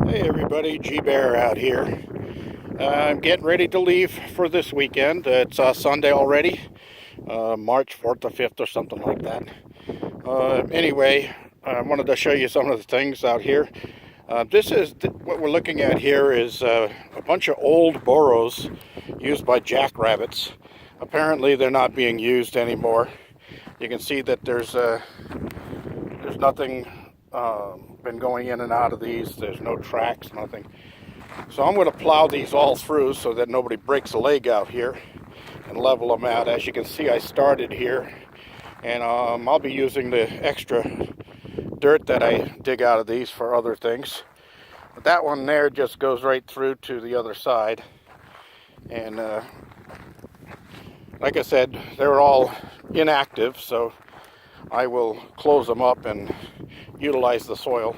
Hey everybody, G-Bear out here. I'm getting ready to leave for this weekend. It's Sunday already, March 4th or 5th or something like that. Anyway, I wanted to show you some of the things out here. What we're looking at here is a bunch of old burrows used by jackrabbits. Apparently they're not being used anymore. You can see that there's nothing been going in and out of these. There's no tracks, nothing. So I'm going to plow these all through so that nobody breaks a leg out here and level them out. As you can see, I started here, and I'll be using the extra dirt that I dig out of these for other things. But that one there just goes right through to the other side. And like I said, they're all inactive, so I will close them up and utilize the soil.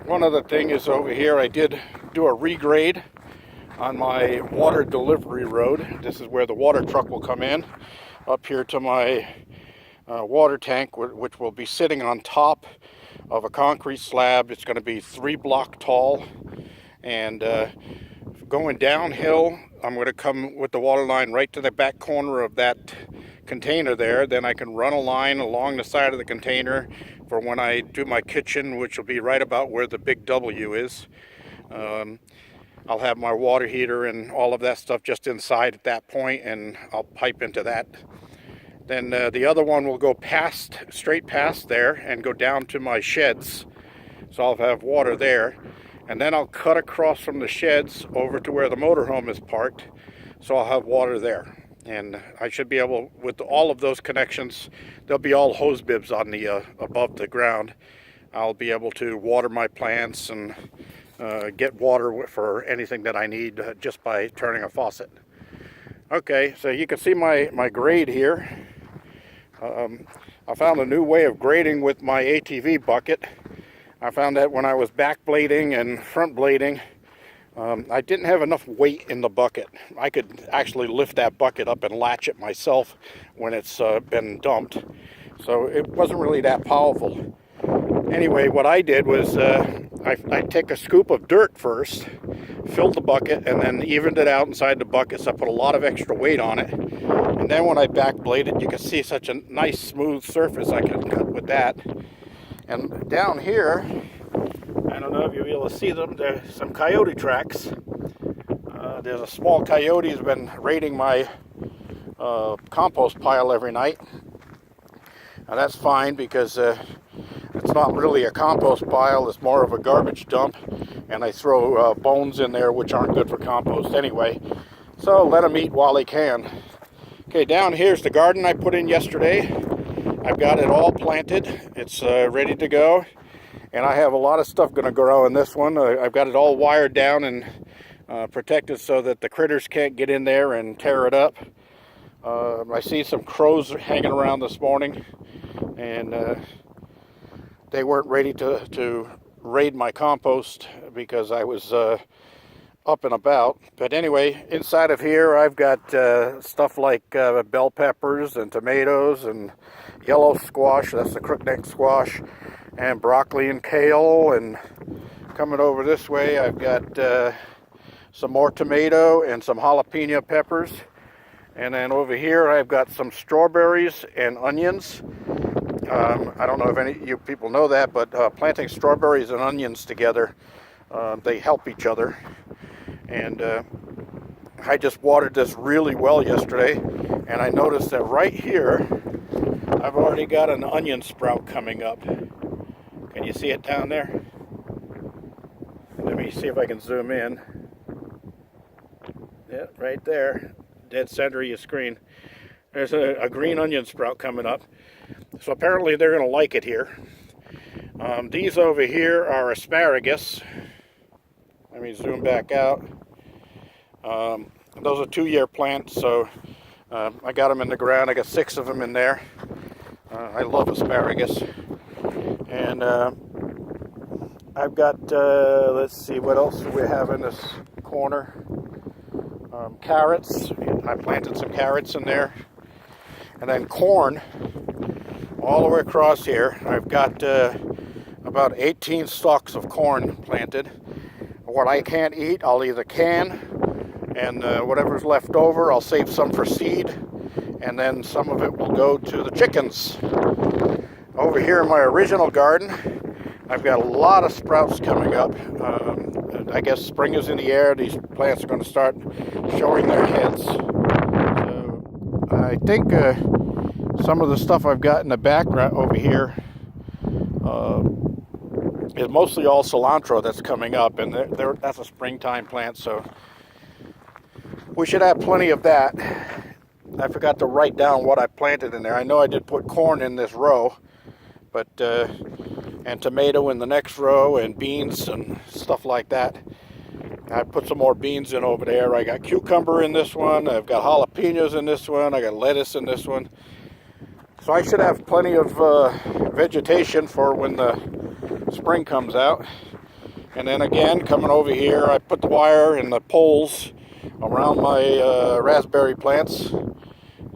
One other thing is over here, I did do a regrade on my water delivery road. This is where the water truck will come in, up here to my water tank, which will be sitting on top of a concrete slab. It's going to be 3 block tall, and going downhill, I'm going to come with the water line right to the back corner of that container there. Then I can run a line along the side of the container for when I do my kitchen, which will be right about where the big W is. I'll have my water heater and all of that stuff just inside at that point, and I'll pipe into that. Then the other one will go straight past there and go down to my sheds, so I'll have water there. And then I'll cut across from the sheds over to where the motorhome is parked, so I'll have water there. And I should be able, with all of those connections, they'll be all hose bibs on the above the ground. I'll be able to water my plants and get water for anything that I need just by turning a faucet. Okay, so you can see my grade here. I found a new way of grading with my ATV bucket. I found that when I was back blading and front blading, I didn't have enough weight in the bucket. I could actually lift that bucket up and latch it myself when it's been dumped. So it wasn't really that powerful. Anyway, what I did was I take a scoop of dirt first, filled the bucket, and then evened it out inside the bucket, so I put a lot of extra weight on it. And then when I back bladed, you can see such a nice smooth surface I can cut with that. And down here, I don't know if you'll be able to see them, there's some coyote tracks. There's a small coyote who's been raiding my compost pile every night. Now that's fine, because it's not really a compost pile, it's more of a garbage dump, and I throw bones in there which aren't good for compost anyway. So let them eat while they can. Okay, down here's the garden I put in yesterday. I've got it all planted. It's ready to go. And I have a lot of stuff going to grow in this one. I've got it all wired down and protected so that the critters can't get in there and tear it up. I see some crows hanging around this morning, and they weren't ready to raid my compost because I was up and about. But anyway, inside of here I've got stuff like bell peppers and tomatoes and yellow squash, that's the crookneck squash, and broccoli and kale. And coming over this way I've got some more tomato and some jalapeno peppers. And then over here I've got some strawberries and onions. I don't know if any of you people know that, but planting strawberries and onions together, they help each other. And I just watered this really well yesterday, and I noticed that right here I've already got an onion sprout coming up. Can you see it down there? Let me see if I can zoom in. Yeah, right there, dead center of your screen. There's a green onion sprout coming up. So apparently they're going to like it here. These over here are asparagus. Let me zoom back out. Those are 2-year plants, so I got them in the ground. I got 6 of them in there. I love asparagus. And I've got, let's see, what else do we have in this corner? Carrots. I planted some carrots in there. And then corn all the way across here. I've got about about 18 stalks of corn planted. What I can't eat, I'll either can, and whatever's left over, I'll save some for seed, and then some of it will go to the chickens. Over here in my original garden, I've got a lot of sprouts coming up. I guess spring is in the air. These plants are going to start showing their heads. So I think some of the stuff I've got in the background over here is mostly all cilantro that's coming up, and that's a springtime plant, so we should have plenty of that. I forgot to write down what I planted in there. I know I did put corn in this row, but and tomato in the next row, and beans and stuff like that. I put some more beans in over there. I got cucumber in this one. I've got jalapenos in this one. I got lettuce in this one. So I should have plenty of vegetation for when the spring comes out. And then again, coming over here, I put the wire and the poles around my raspberry plants.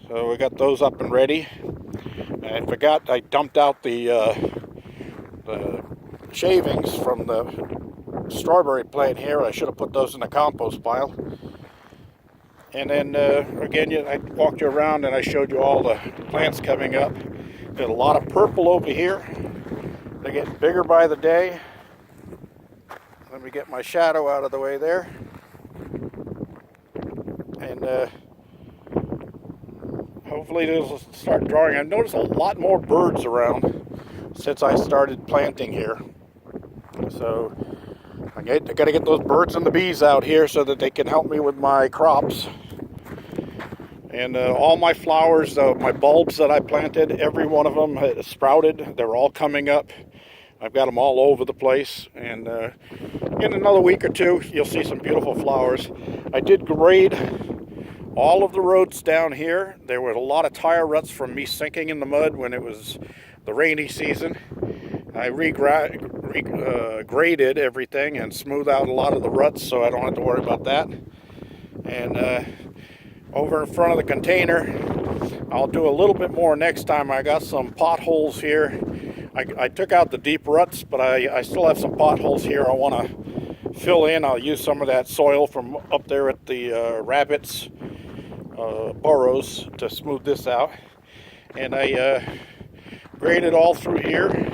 So we got those up and ready. I forgot I dumped out the shavings from the strawberry plant here. I should have put those in the compost pile. And then again, I walked you around and I showed you all the plants coming up. There's a lot of purple over here. They're getting bigger by the day. Let me get my shadow out of the way there. And hopefully they'll start drawing. I've noticed a lot more birds around since I started planting here. So I got to get those birds and the bees out here so that they can help me with my crops. And all my flowers, my bulbs that I planted, every one of them has sprouted. They're all coming up. I've got them all over the place. And in another week or two, you'll see some beautiful flowers. I did grade all of the roads down here. There were a lot of tire ruts from me sinking in the mud when it was the rainy season. I graded everything and smoothed out a lot of the ruts so I don't have to worry about that. And over in front of the container, I'll do a little bit more next time. I got some potholes here. I took out the deep ruts, but I still have some potholes here I want to fill in. I'll use some of that soil from up there at the rabbits' burrows to smooth this out. And I graded all through here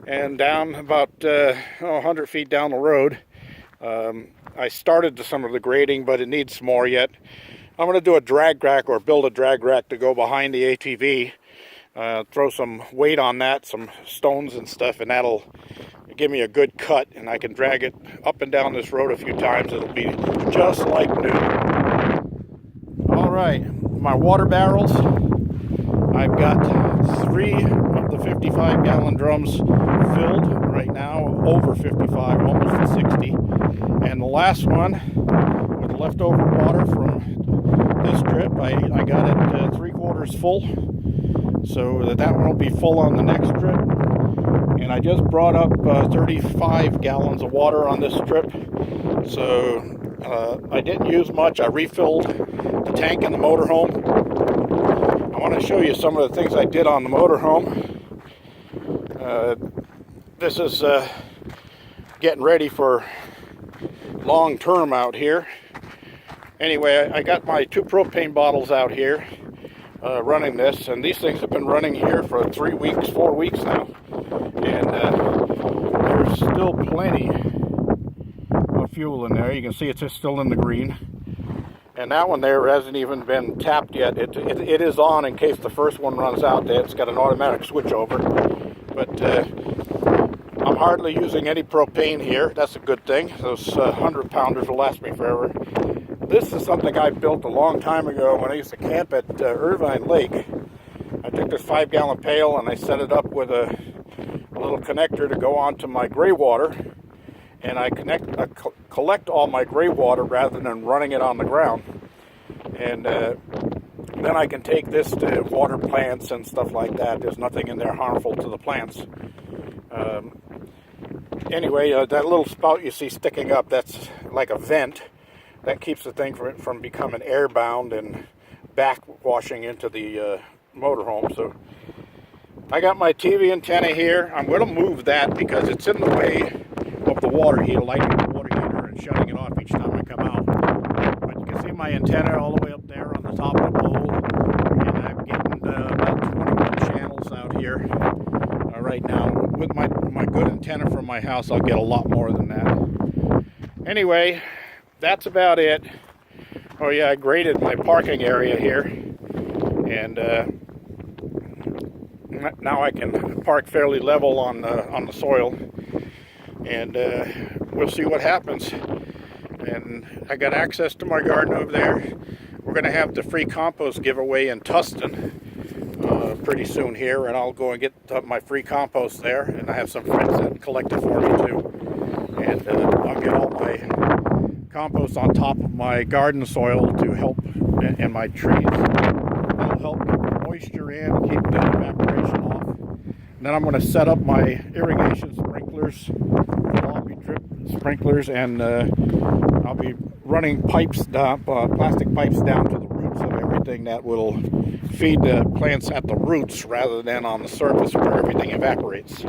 and down about 100 feet down the road. I started some of the grading, but it needs more yet. I'm going to do a drag rack, or build a drag rack to go behind the ATV. Throw some weight on that, some stones and stuff, and that'll give me a good cut, and I can drag it up and down this road a few times. It'll be just like new. All right, my water barrels. I've got 3 of the 55-gallon drums filled right now, over 55, almost to 60. And the last one, with leftover water from this trip, I got it 3/4 full. So that one will be full on the next trip. And I just brought up 35 gallons of water on this trip. So I didn't use much. I refilled the tank in the motorhome. I want to show you some of the things I did on the motorhome. This is getting ready for long term out here. Anyway, I got my 2 propane bottles out here running this, and these things have been running here for 3 weeks, 4 weeks now. And there's still plenty of fuel in there. You can see it's just still in the green. And that one there hasn't even been tapped yet. It is on in case the first one runs out. It's got an automatic switch over. But I'm hardly using any propane here. That's a good thing. Those 100-pounders will last me forever. This is something I built a long time ago when I used to camp at Irvine Lake. I took this 5-gallon pail and I set it up with a little connector to go onto my gray water. And I collect all my gray water rather than running it on the ground. And then I can take this to water plants and stuff like that. There's nothing in there harmful to the plants. Anyway, that little spout you see sticking up, that's like a vent. That keeps the thing from becoming airbound and backwashing into the motorhome. So I got my TV antenna here. I'm going to move that because it's in the way of the water heater, lighting the water heater and shutting it off each time I come out. But you can see my antenna all the way up there on the top of the pole. And I'm getting about 21 channels out here right now. With my good antenna from my house, I'll get a lot more than that. Anyway, that's about it. Oh yeah, I graded my parking area here. And now I can park fairly level on the soil, and we'll see what happens. And I got access to my garden over there. We're going to have the free compost giveaway in Tustin pretty soon here, and I'll go and get my free compost there. And I have some friends that collect it for me too, and I'll get all my compost on top of my garden soil to help in my trees. That'll help moisture in, keep the evaporation off. And then I'm going to set up my irrigation sprinklers, floppy drip sprinklers, and I'll be running pipes down, plastic pipes down to the roots of everything that will feed the plants at the roots rather than on the surface where everything evaporates.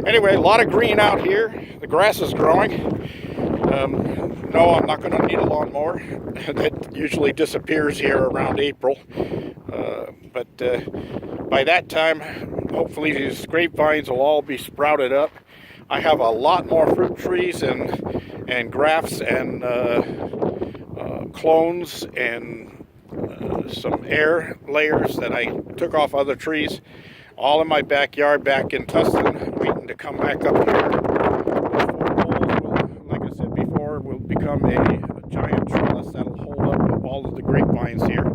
Anyway, a lot of green out here. The grass is growing. No, I'm not going to need a lawnmower. That usually disappears here around April. But by that time, hopefully these grapevines will all be sprouted up. I have a lot more fruit trees and grafts and clones and some air layers that I took off other trees, all in my backyard back in Tustin, waiting to come back up here. Like I said before, will become a giant trellis that'll hold up all of the grapevines here.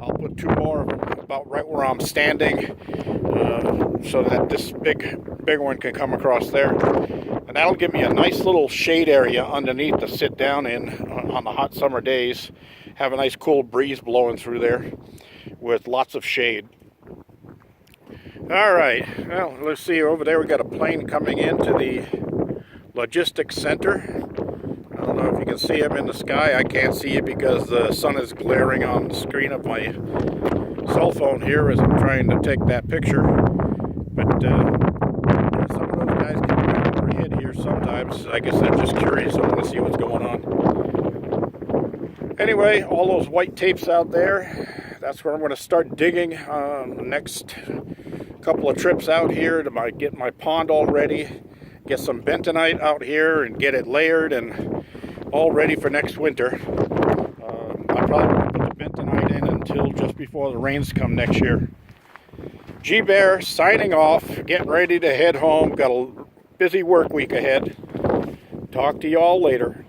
I'll put 2 more of them about right where I'm standing, so that this big one can come across there. And that'll give me a nice little shade area underneath to sit down in on the hot summer days. Have a nice cool breeze blowing through there with lots of shade. All right, well, let's see. Over there we got a plane coming into the logistics center. I don't know if you can see him in the sky. I can't see it because the sun is glaring on the screen of my cell phone here as I'm trying to take that picture. But some of those guys get right overhead here sometimes. I guess they're just curious. I want to see what's going on. Anyway, all those white tapes out there, that's where I'm going to start digging the next couple of trips out here to get my pond all ready, get some bentonite out here and get it layered and all ready for next winter. I probably won't put the bentonite in until just before the rains come next year. G-Bear signing off, getting ready to head home. Got a busy work week ahead. Talk to you all later.